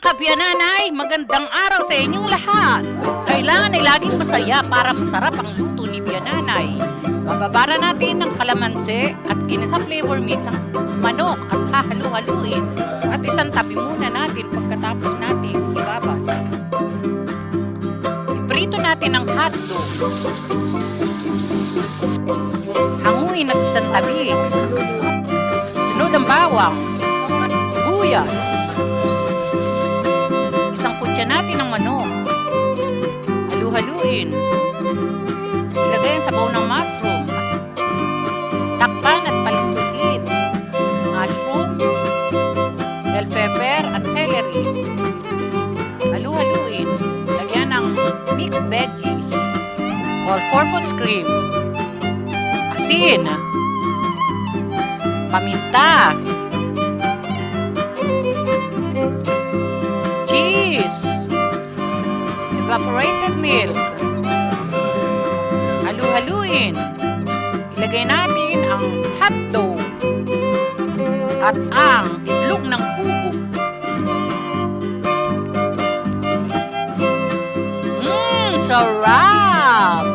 kabiyananay, magandang araw sa inyong lahat. Kailangan ay laging masaya para masarap ang luto ni biyananay. Bababara natin ng kalamansi at ginisa flavor mix ang manok at hahalu-haluin. At isang tabi muna natin pagkatapos natin ibaba. Iprito natin ang hotdog. Hanguin at isang tabi. Sunod ang bawang, sibuyas. Isang kutya natin ng manok. Halu-haluin. Ilagay ang sabaw ng mushroom. Takpan at palambutin. Mushroom, bell pepper at celery. Halu-haluin. Lagyan ng mixed veggies. All-purpose cream. Asin. Paminta. Cheese. Evaporated milk. Halu-haluin. Ilagay natin ang hotdog at ang itlog ng pugo. Sarap!